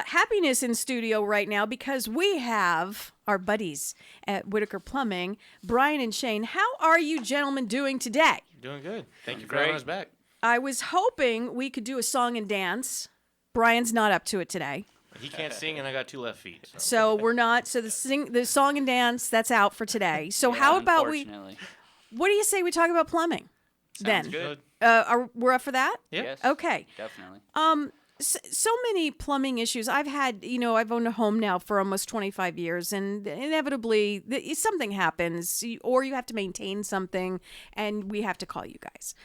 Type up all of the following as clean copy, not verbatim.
Happiness in studio right now because we have our buddies at Whitaker Plumbing, Brian and Shane. How are you gentlemen doing today? Doing good. Thank you for having us back. I was hoping we could do a song and dance. Brian's not up to it today. He can't sing, and I got 2 left feet. So we're not. So the song and dance, that's out for today. So how about what do you say we talk about plumbing? Sounds good. We're up for that? Yeah. Yes, Okay. definitely. So many plumbing issues. I've owned a home now for almost 25 years, and inevitably something happens, or you have to maintain something, and we have to call you guys.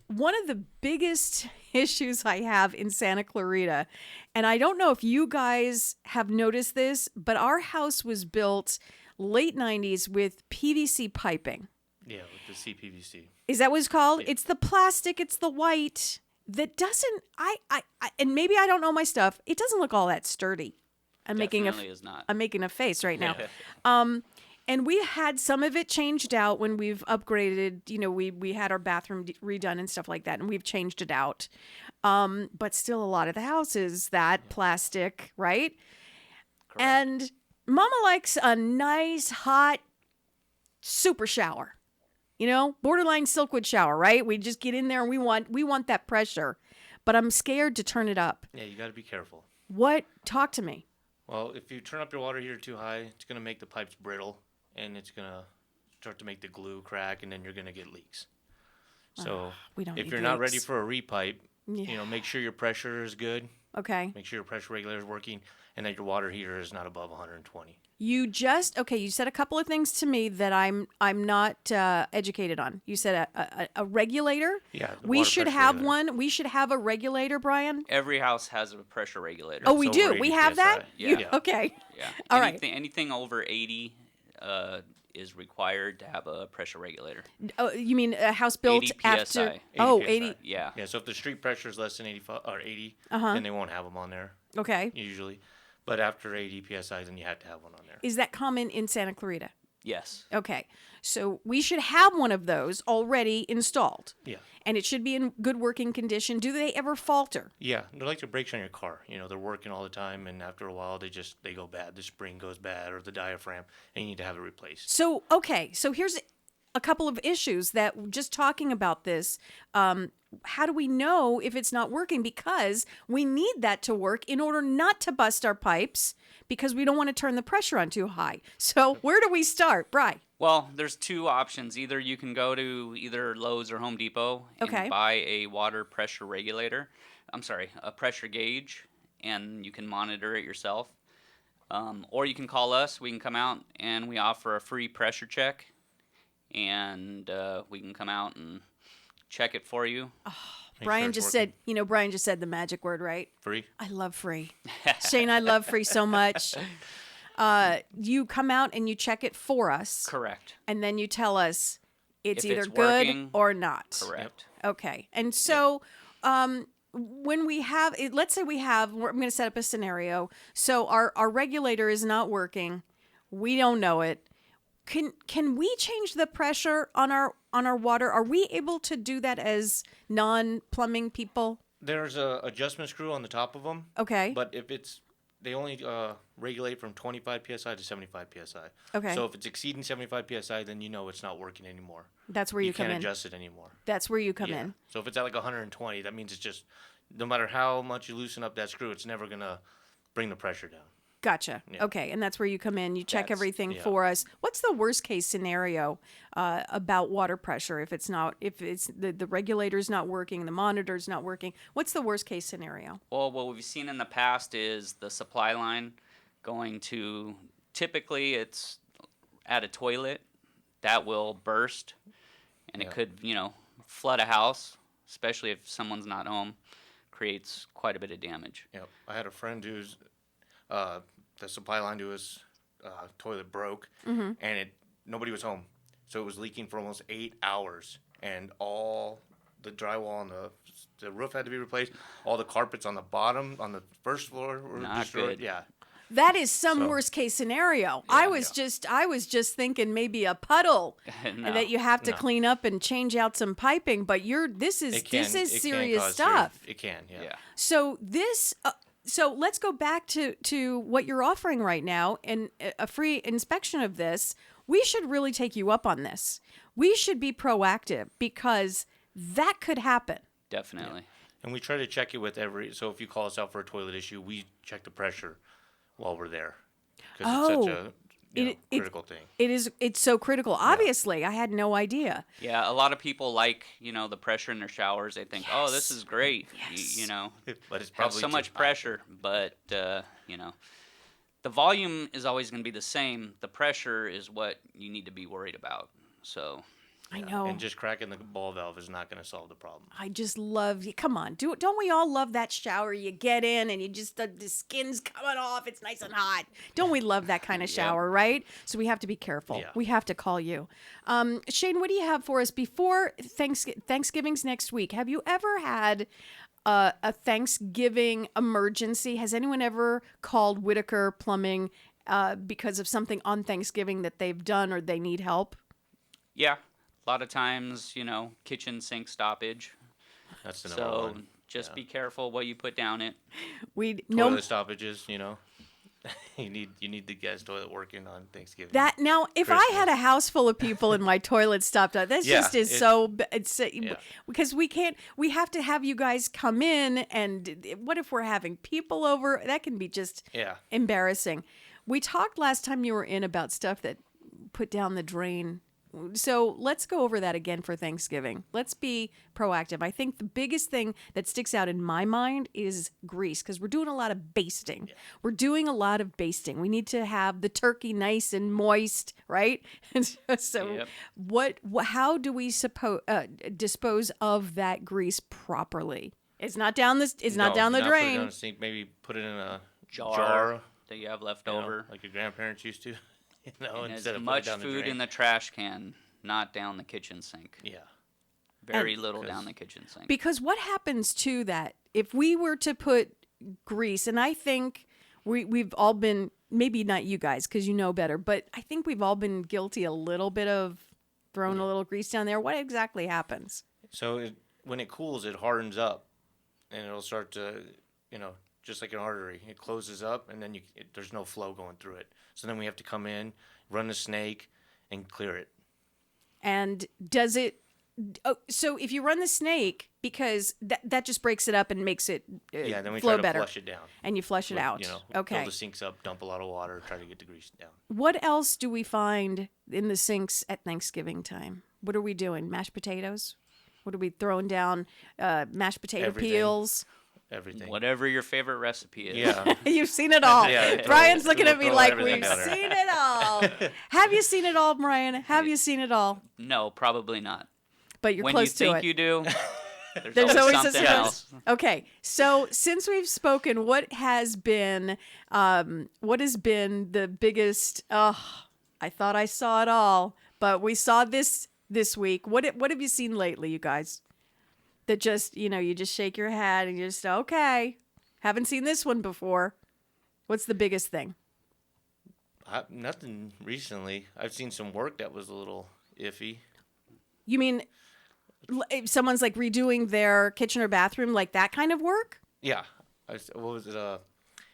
One of the biggest issues I have in Santa Clarita, and I don't know if you guys have noticed this, but our house was built late 90s with PVC piping. Yeah, with the CPVC. Is that what it's called? Yeah. It's the plastic, it's the white that doesn't, and maybe I don't know my stuff. It doesn't look all that sturdy. Definitely is not. I'm making a face right now. And we had some of it changed out when we've upgraded. We had our bathroom redone and stuff like that, and we've changed it out. But still, a lot of the house is that plastic, right? Correct. And Mama likes a nice, hot, super shower. Borderline Silkwood shower, right? We just get in there and we want that pressure. But I'm scared to turn it up. Yeah, you got to be careful. Talk to me. Well, if you turn up your water heater too high, it's going to make the pipes brittle, and it's going to start to make the glue crack, and then you're going to get leaks. So if you're not ready for a repipe, make sure your pressure is good. Okay. Make sure your pressure regulator is working, and that your water heater is not above 120. You said a couple of things to me that I'm not educated on. You said a regulator. Yeah. We should have one. We should have a regulator, Brian. Every house has a pressure regulator. Oh, we do. We have that. Yeah. Okay. Yeah. All right. Anything over 80 is required to have a pressure regulator. Oh, you mean a house built 80 after? 80 Oh, PSI. 80. Yeah. Yeah, so if the street pressure is less than 85 or 80, then they won't have them on there. Okay. Usually. But after 80 PSI, then you have to have one on there. Is that common in Santa Clarita? Yes. Okay. So we should have one of those already installed. Yeah. And it should be in good working condition. Do they ever falter? Yeah, they're like the brakes on your car. They're working all the time, and after a while, they go bad. The spring goes bad, or the diaphragm, and you need to have it replaced. So here's a couple of issues that just talking about this. How do we know if it's not working? Because we need that to work in order not to bust our pipes, because we don't want to turn the pressure on too high. So where do we start, Bri? Well, there's 2 options. Either you can go to either Lowe's or Home Depot and buy a water pressure regulator. A pressure gauge, and you can monitor it yourself. Or you can call us. We can come out, and we offer a free pressure check. And we can come out and check it for you. Brian just said the magic word, right? Free? I love free. Shane, I love free so much. You come out and you check it for us. Correct. And then you tell us it's If either it's good working, or not. Correct. Okay. And so when we have, let's say I'm going to set up a scenario. So our regulator is not working. We don't know it. Can we change the pressure on our water? Are we able to do that as non-plumbing people? There's a adjustment screw on the top of them. Okay. But they only regulate from 25 PSI to 75 PSI. Okay. So if it's exceeding 75 PSI, then it's not working anymore. That's where you come in. You can't adjust it anymore. That's where you come in. So if it's at like 120, that means it's just, no matter how much you loosen up that screw, it's never going to bring the pressure down. Gotcha. Yeah. Okay, and that's where you come in. You check everything for us. What's the worst case scenario about water pressure if it's the regulator's not working, the monitor's not working? What's the worst case scenario? Well, what we've seen in the past is the supply line going to, typically it's at a toilet that will burst, and it could flood a house, especially if someone's not home. Creates quite a bit of damage. Yeah, I had a friend who's the supply line to his toilet broke, and nobody was home, so it was leaking for almost 8 hours, and all the drywall on the roof had to be replaced. All the carpets on the bottom, on the first floor, were destroyed. Good. Yeah. That is some worst case scenario. I was just thinking maybe a puddle that you have to clean up and change out some piping. But this is serious stuff. It can, yeah. So this So let's go back to what you're offering right now, and a free inspection of this. We should really take you up on this. We should be proactive because that could happen. Definitely. And we try to check it with so if you call us out for a toilet issue, we check the pressure while we're there. Because it's such a critical thing. It's so critical. Obviously, I had no idea. Yeah, a lot of people like, the pressure in their showers. They think, oh, this is great. Yes. But it's have probably so much pressure. But, the volume is always going to be the same. The pressure is what you need to be worried about. So... I know. And just cracking the ball valve is not going to solve the problem. I just love you. Come on, don't we all love that shower? You get in and you just the skin's coming off. It's nice and hot. Don't we love that kind of shower, right? So we have to be careful. Yeah. We have to call you. Shane, what do you have for us before Thanksgiving's next week? Have you ever had a Thanksgiving emergency? Has anyone ever called Whitaker Plumbing because of something on Thanksgiving that they've done or they need help? Yeah. A lot of times, kitchen sink stoppage. That's the number one. So just be careful what you put down it. Toilet stoppages, you need the gas toilet working on Thanksgiving. If I had a house full of people and my toilet stopped out, that because we have to have you guys come in, and what if we're having people over? That can be just embarrassing. We talked last time you were in about stuff that put down the drain. So let's go over that again for Thanksgiving. Let's be proactive. I think the biggest thing that sticks out in my mind is grease, because we're doing a lot of basting. Yeah. We're doing a lot of basting. We need to have the turkey nice and moist, right? So how do we dispose of that grease properly? It's not down the drain. Put it down the sink. Maybe put it in a jar that you have left over, like your grandparents used to. And as much food in the trash can, not down the kitchen sink. Yeah. Very little down the kitchen sink. Because what happens to that if we were to put grease, and I think we've all been, maybe not you guys because you know better, but I think we've all been guilty a little bit of throwing a little grease down there. What exactly happens? So when it cools, it hardens up, and it'll start to, just like an artery. It closes up, and then there's no flow going through it. So then we have to come in, run the snake, and clear it. And does it... so if you run the snake, because that just breaks it up and makes it then we flow try to better. flush it down. And you flush it out. Okay. Fill the sinks up, dump a lot of water, try to get the grease down. What else do we find in the sinks at Thanksgiving time? What are we doing? Mashed potatoes? What are we throwing down? Mashed potato peels? Everything. Whatever your favorite recipe is. Yeah. You've seen it all. Brian's looking at me like, we've down there. seen it all. Have you seen it all, Brian? Have you seen it all? No, probably not. But you're close to it. When you think you do, there's always something else. Okay, so since we've spoken, what has been the biggest, I thought I saw it all, but we saw this week. What have you seen lately, you guys? That just, you just shake your head and you just, okay, haven't seen this one before. What's the biggest thing? Nothing recently. I've seen some work that was a little iffy. You mean if someone's like redoing their kitchen or bathroom, like that kind of work? Yeah. What was it? It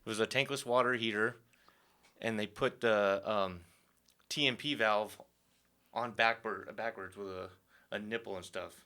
was a tankless water heater, and they put the TMP valve on backwards with a nipple and stuff.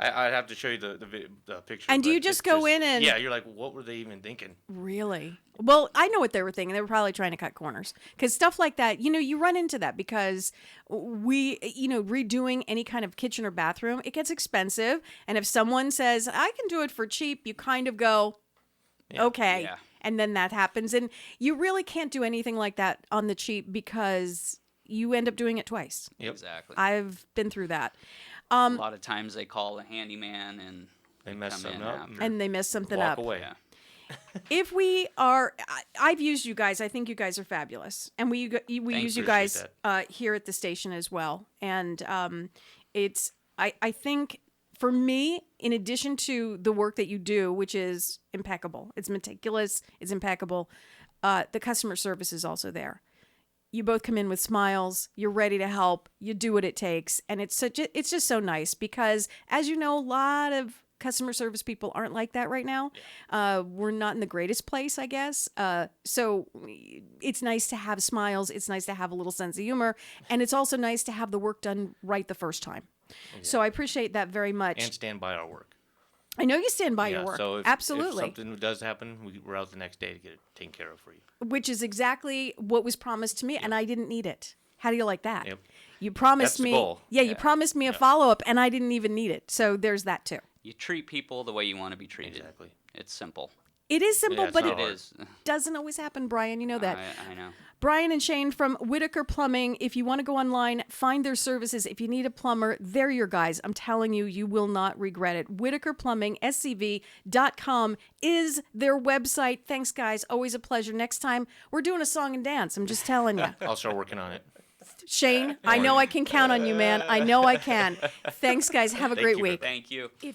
I'd have to show you the picture. And do you just go in and... Yeah, you're like, what were they even thinking? Really? Well, I know what they were thinking. They were probably trying to cut corners. Because stuff like that, you run into that because redoing any kind of kitchen or bathroom, it gets expensive. And if someone says, I can do it for cheap, you kind of go, okay. Yeah. And then that happens. And you really can't do anything like that on the cheap because you end up doing it twice. Yep. Exactly. I've been through that. A lot of times they call a handyman and they mess something up. And they mess something walk up. Away. Yeah. If we are, I've used you guys. I think you guys are fabulous, and we use you guys here at the station as well. And I think for me, in addition to the work that you do, which is impeccable, it's meticulous, it's impeccable. The customer service is also there. You both come in with smiles. You're ready to help. You do what it takes, and it's just so nice because, as you know, a lot of customer service people aren't like that right now. We're not in the greatest place, I guess. So it's nice to have smiles. It's nice to have a little sense of humor. And it's also nice to have the work done right the first time. So I appreciate that very much. And stand by our work. I know you stand by your work. So if Absolutely. something does happen, we're out the next day to get it taken care of for you. Which is exactly what was promised to me, and I didn't need it. How do you like that? Yep. You promised That's the me. goal. Yeah, you promised me a follow-up, and I didn't even need it. So there's that too. You treat people the way you want to be treated. Exactly. It's simple. It is simple, it's but not it hard. is. doesn't always happen, Brian. You know that. I know. Brian and Shane from Whitaker Plumbing. If you want to go online, find their services. If you need a plumber, they're your guys. I'm telling you, you will not regret it. Whitaker Plumbing, SCV.com is their website. Thanks, guys. Always a pleasure. Next time, we're doing a song and dance. I'm just telling you. I'll start working on it. Shane, I know I can count on you, man. I know I can. Thanks, guys. Have a great you. week. Thank you.